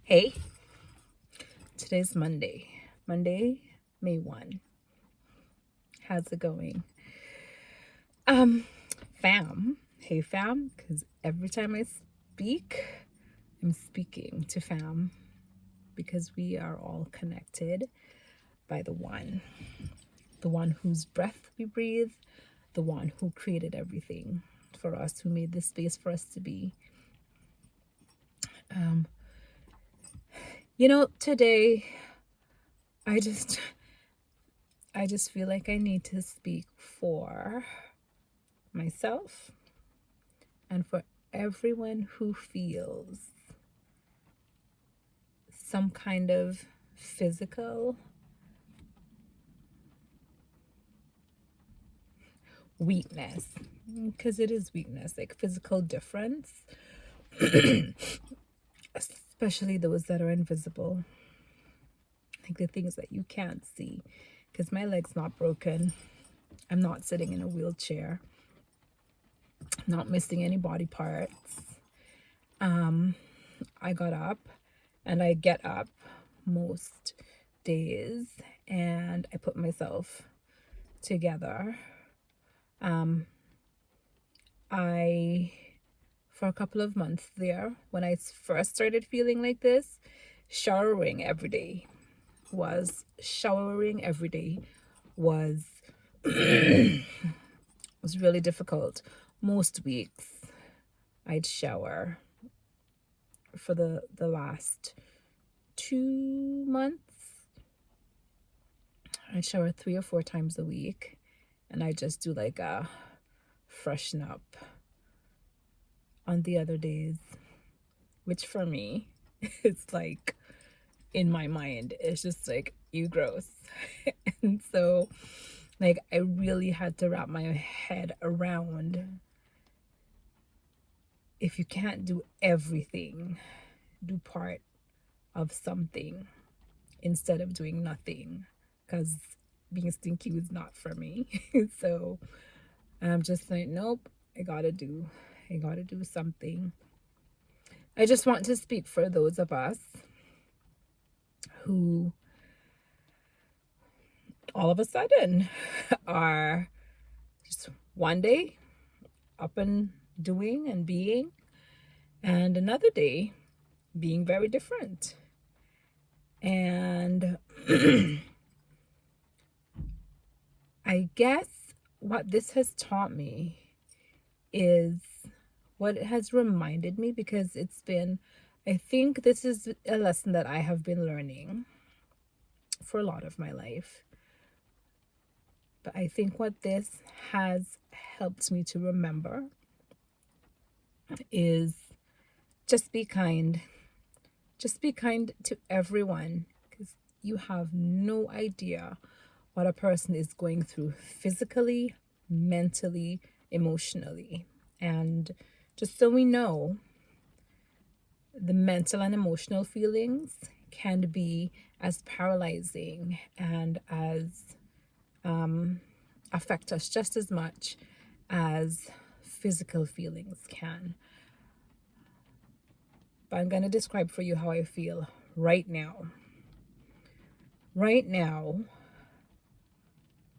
Hey, today's Monday, May 1. How's it going? Um, fam. Hey, fam, because every time I speak, I'm speaking to fam because we are all connected by the one whose breath we breathe, the one who created everything for us, who made this space for us to be. Um, today I just feel like I need to speak for myself and for everyone who feels some kind of physical weakness, because it is weakness, like physical difference, especially those that are invisible, like the things that you can't see. Because my leg's not broken, I'm not sitting in a wheelchair, I'm not missing any body parts. I got up and I get up most days and I put myself together. I, for a couple of months there, when I first started feeling like this, showering every day was was really difficult. Most weeks I'd shower for the last 2 months. I'd shower 3 or 4 times a week, and I just do like a freshen up on the other days, which for me, it's like in my mind, it's just like, you gross. And so, like, I really had to wrap my head around, if you can't do everything, do part of something instead of doing nothing, because being stinky was not for me. So I'm just like, nope, I gotta do something. I just want to speak for those of us who all of a sudden are just one day up and doing and being, and another day being very different. And I guess what this has taught me is what it has reminded me, because I think this is a lesson that I have been learning for a lot of my life. But I think what this has helped me to remember is just be kind. Just be kind to everyone, because you have no idea what a person is going through physically, mentally, emotionally. And just so we know, the mental and emotional feelings can be as paralyzing and as affect us just as much as physical feelings can. But I'm going to describe for you how I feel right now. Right now,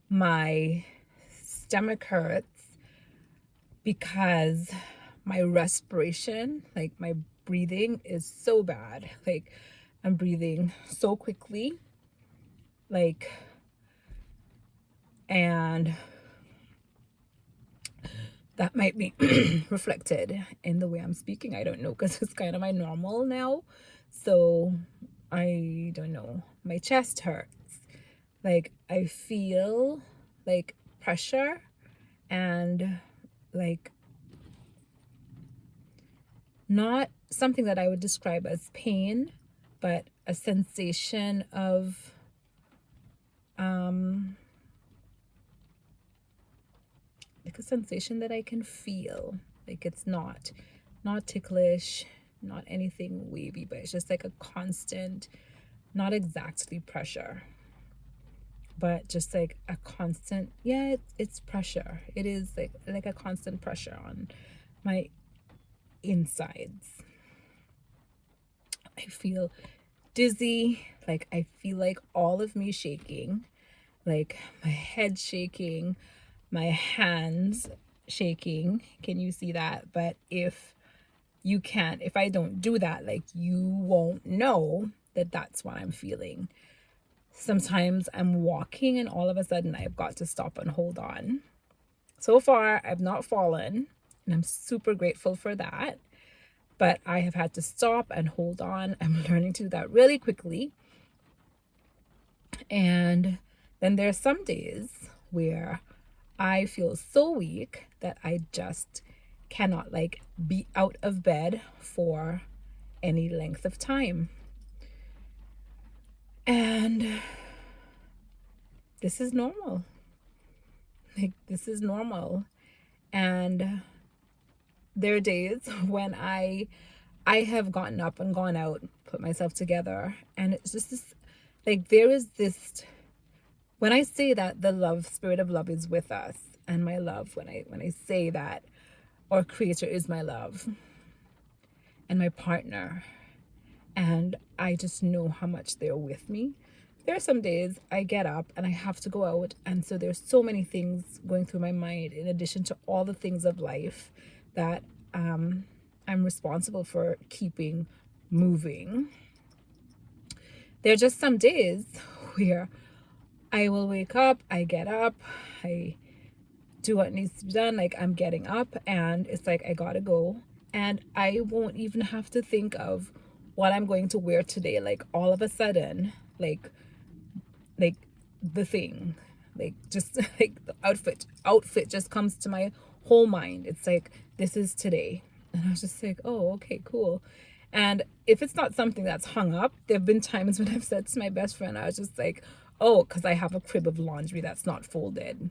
my stomach hurts because my respiration, like my breathing, is so bad. Like, I'm breathing so quickly, like, and that might be reflected in the way I'm speaking. I don't know, because it's kind of my normal now. So I don't know. My chest hurts. Like, I feel like pressure and like not something that I would describe as pain, but a sensation of like a sensation that I can feel. Like, it's not ticklish, not anything wavy, but it's just like a constant, not exactly pressure, but just like a constant, yeah, it's pressure. It is like a constant pressure on my insides. I feel dizzy, like I feel like all of me shaking, like my head shaking, my hands shaking. Can you see that? But if I don't do that, like you won't know that that's what I'm feeling. Sometimes I'm walking and all of a sudden I've got to stop and hold on. So far, I've not fallen, and I'm super grateful for that. But I have had to stop and hold on. I'm learning to do that really quickly. And then there's some days where I feel so weak that I just cannot like be out of bed for any length of time. And this is normal. Like, this is normal. And there are days when I have gotten up and gone out, put myself together, and it's just this, like, there is this, when I say that the love, spirit of love is with us, and my love, when I say that our creator is my love and my partner, and I just know how much they're with me. There are some days I get up and I have to go out, and so there's so many things going through my mind in addition to all the things of life that I'm responsible for keeping moving. There are just some days where I will wake up, I get up, I do what needs to be done, like I'm getting up and it's like I gotta go, and I won't even have to think of what I'm going to wear today. Like all of a sudden, like the thing, like just like the outfit just comes to my whole mind. It's like, this is today. And I was just like, oh, okay, cool. And if it's not something that's hung up, there have been times when I've said to my best friend, I was just like, oh, because I have a crib of laundry that's not folded.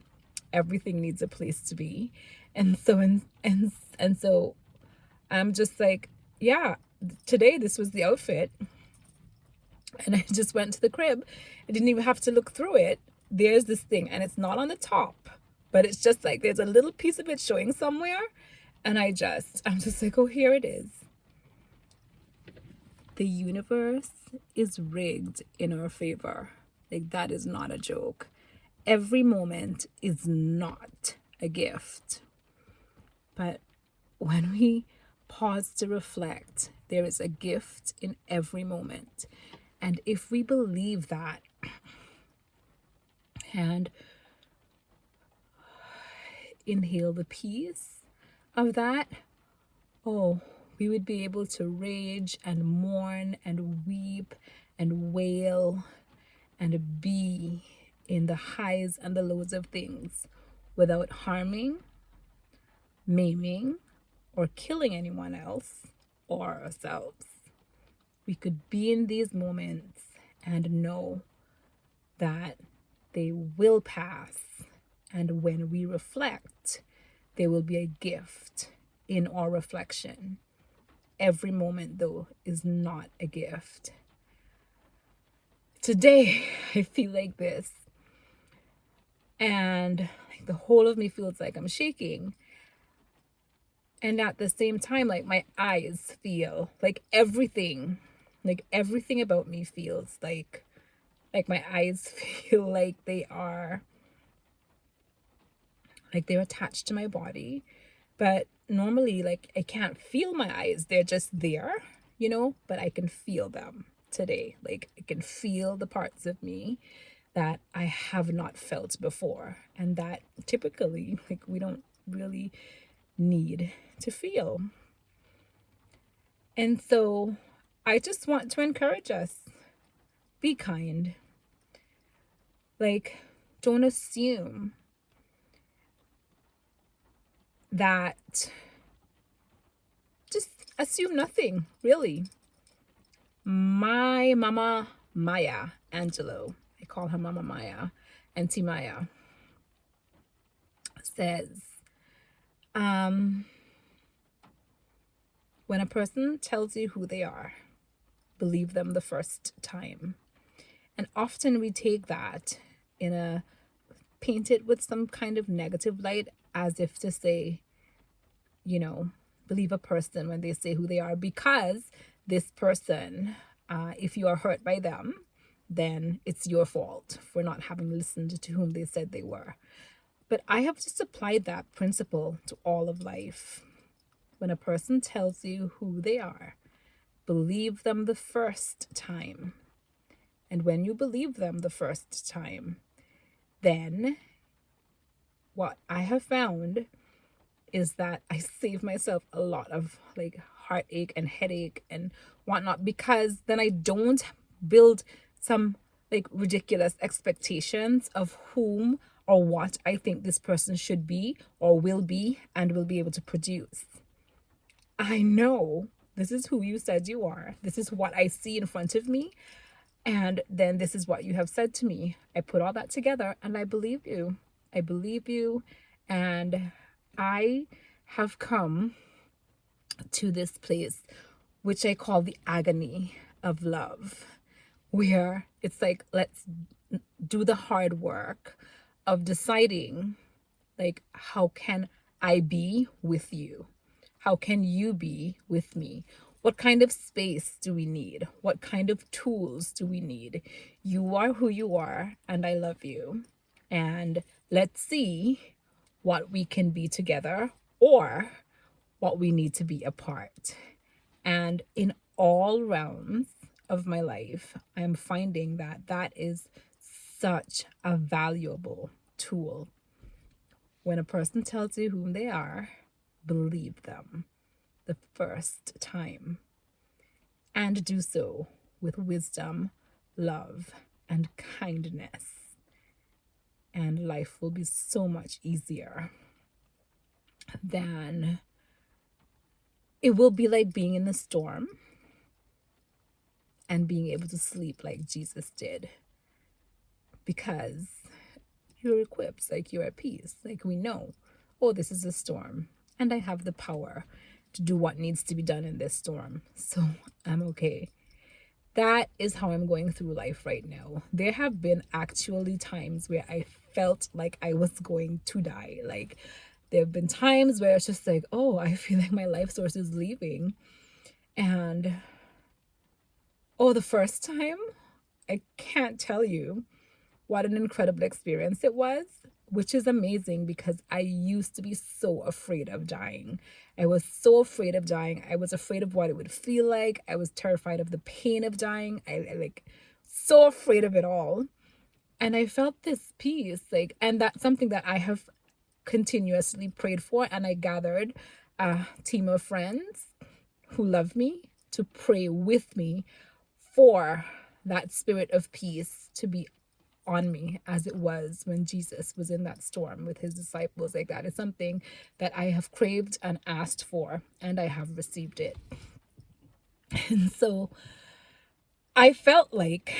Everything needs a place to be. And so and so I'm just like, yeah, today this was the outfit. And I just went to the crib. I didn't even have to look through it. There's this thing, and it's not on the top, but it's just like there's a little piece of it showing somewhere. And I'm just like, oh, here it is. The universe is rigged in our favor. Like, that is not a joke. Every moment is not a gift. But when we pause to reflect, there is a gift in every moment. And if we believe that and inhale the peace of that, oh, we would be able to rage and mourn and weep and wail and be in the highs and the lows of things without harming, maiming, or killing anyone else or ourselves. We could be in these moments and know that they will pass. And when we reflect, there will be a gift in our reflection. Every moment, though, is not a gift. Today, I feel like this. And the whole of me feels like I'm shaking. And at the same time, like my eyes feel like everything about me feels like my eyes feel like they're attached to my body. But normally, like, I can't feel my eyes. They're just there, but I can feel them today. Like, I can feel the parts of me that I have not felt before, and that typically, like, we don't really need to feel. And so I just want to encourage us, be kind. Like, don't assume that, just assume nothing, really. My mama Maya Angelou, I call her Mama Maya, Auntie Maya, says, when a person tells you who they are, believe them the first time. And often we take that paint it with some kind of negative light, as if to say, believe a person when they say who they are, because this person, if you are hurt by them, then it's your fault for not having listened to whom they said they were. But I have just applied that principle to all of life. When a person tells you who they are, believe them the first time. And when you believe them the first time, then what I have found is that I save myself a lot of like heartache and headache and whatnot, because then I don't build some like ridiculous expectations of whom or what I think this person should be or will be and will be able to produce. I know this is who you said you are. This is what I see in front of me. And then this is what you have said to me. I put all that together and I believe you. I believe you. And I have come to this place, which I call the agony of love, where it's like, let's do the hard work of deciding, like, how can I be with you? How can you be with me? What kind of space do we need? What kind of tools do we need? You are who you are, and I love you. And let's see what we can be together or what we need to be apart. And in all realms of my life, I'm finding that that is such a valuable tool. When a person tells you whom they are, believe them the first time, and do so with wisdom, love, and kindness. And life will be so much easier than it will be like being in the storm and being able to sleep like Jesus did, because you're equipped, like you're at peace, like we know, oh, this is a storm and I have the power to do what needs to be done in this storm, so I'm okay. That is how I'm going through life right now. There have been actually times where I felt like I was going to die. Like, there have been times where it's just like, oh, I feel like my life source is leaving. And oh, the first time, I can't tell you what an incredible experience it was, which is amazing because I used to be so afraid of dying. I was so afraid of dying. I was afraid of what it would feel like. I was terrified of the pain of dying. I like so afraid of it all. And I felt this peace, like, and that's something that I have continuously prayed for. And I gathered a team of friends who love me to pray with me for that spirit of peace to be on me as it was when Jesus was in that storm with his disciples. Like, that is something that I have craved and asked for, and I have received it. And so I felt like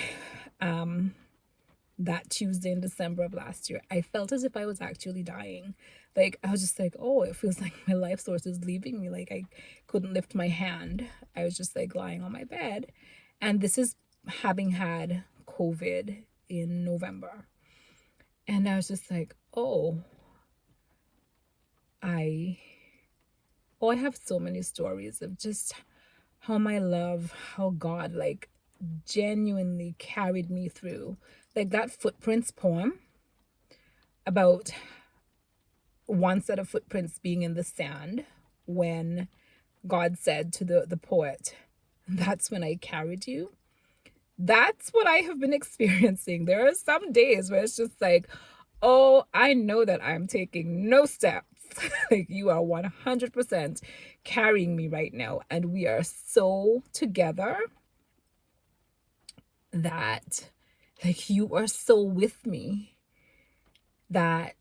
that Tuesday in December of last year, I felt as if I was actually dying. Like, I was just like, oh, it feels like my life source is leaving me. Like, I couldn't lift my hand. I was just like lying on my bed. And this is having had COVID in November. And I was just like, I have so many stories of just how my love, how God like genuinely carried me through. Like that Footprints poem about one set of footprints being in the sand when God said to the poet, that's when I carried you. That's what I have been experiencing. There are some days where it's just like, oh, I know that I'm taking no steps. Like, you are 100% carrying me right now. And we are so together that, like, you are so with me that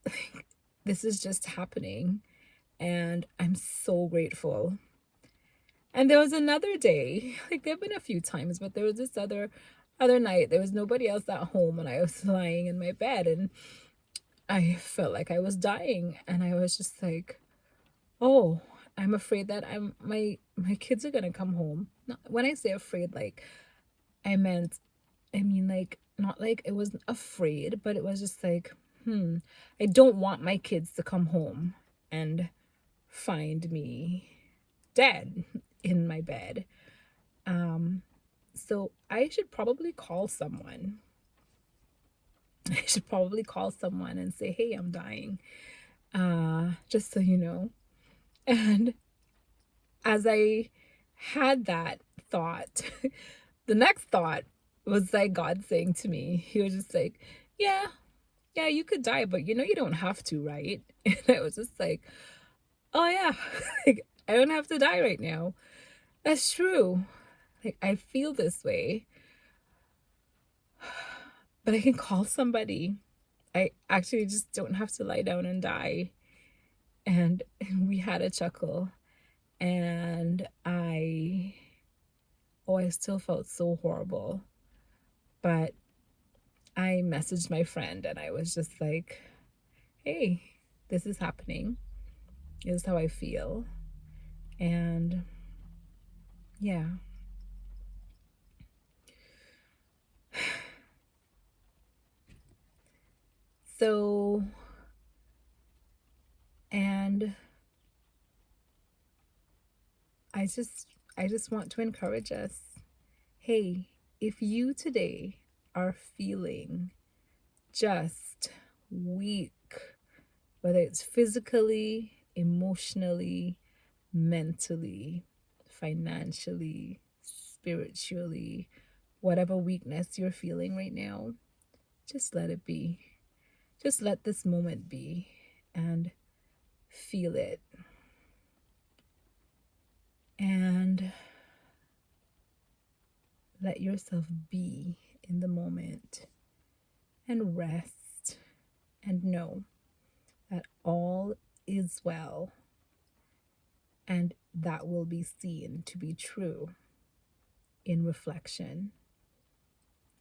like, this is just happening. And I'm so grateful. And there was another day, like there have been a few times, but there was this other night, there was nobody else at home and I was lying in my bed and I felt like I was dying. And I was just like, oh, I'm afraid that my kids are gonna come home. When I say afraid, like I mean like not like it wasn't afraid, but it was just like, I don't want my kids to come home and find me dead in my bed. So I should probably call someone. I should probably call someone and say, hey, I'm dying. Just so you know. And as I had that thought, the next thought was like God saying to me, He was just like, yeah, yeah, you could die, but you know, you don't have to, right? And I was just like, oh, yeah, like, I don't have to die right now. That's true. Like, I feel this way, but I can call somebody. I actually just don't have to lie down and die. And we had a chuckle, and I still felt so horrible. But I messaged my friend and I was just like, hey, this is happening. This is how I feel. And yeah. So, and I just want to encourage us. Hey, if you today are feeling just weak, whether it's physically, emotionally, mentally, financially, spiritually, whatever weakness you're feeling right now, just let it be. Just let this moment be and feel it. And let yourself be in the moment and rest and know that all is well, and that will be seen to be true in reflection.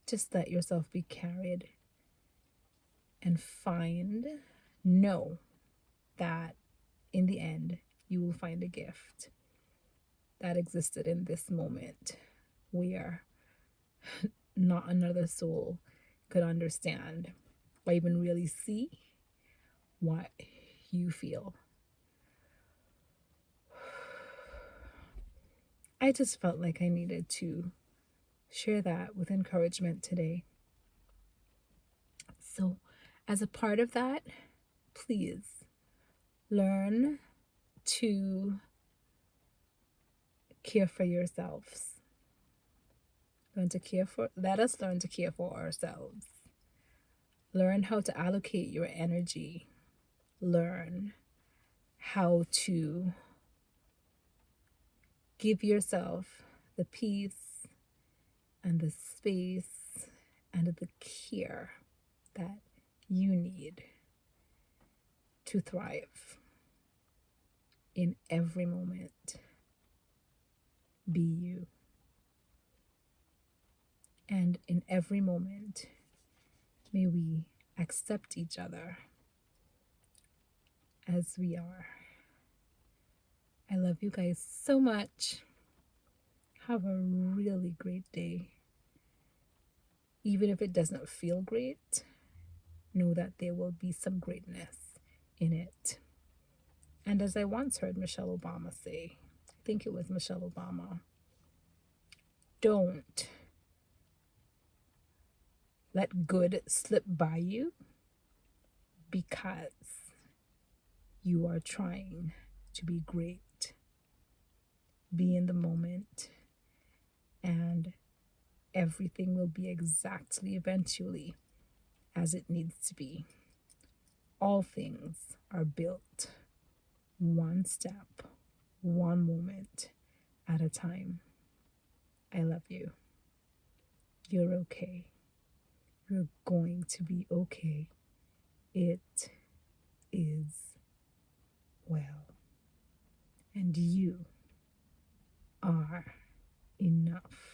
Just let yourself be carried and know that in the end, you will find a gift that existed in this moment where not another soul could understand or even really see what you feel. I just felt like I needed to share that with encouragement today. So, as a part of that, please learn to care for yourselves. Let us learn to care for ourselves. Learn how to allocate your energy. Learn how to give yourself the peace and the space and the care that you need to thrive in every moment. Be you. And in every moment, may we accept each other as we are. I love you guys so much. Have a really great day. Even if it doesn't feel great, know that there will be some greatness in it. And as I once heard Michelle Obama say, I think it was Michelle Obama, don't let good slip by you because you are trying to be great. Be in the moment, and everything will be exactly eventually as it needs to be. All things are built one step, one moment at a time. I love you. You're okay. You're going to be okay. It is well. And you are enough.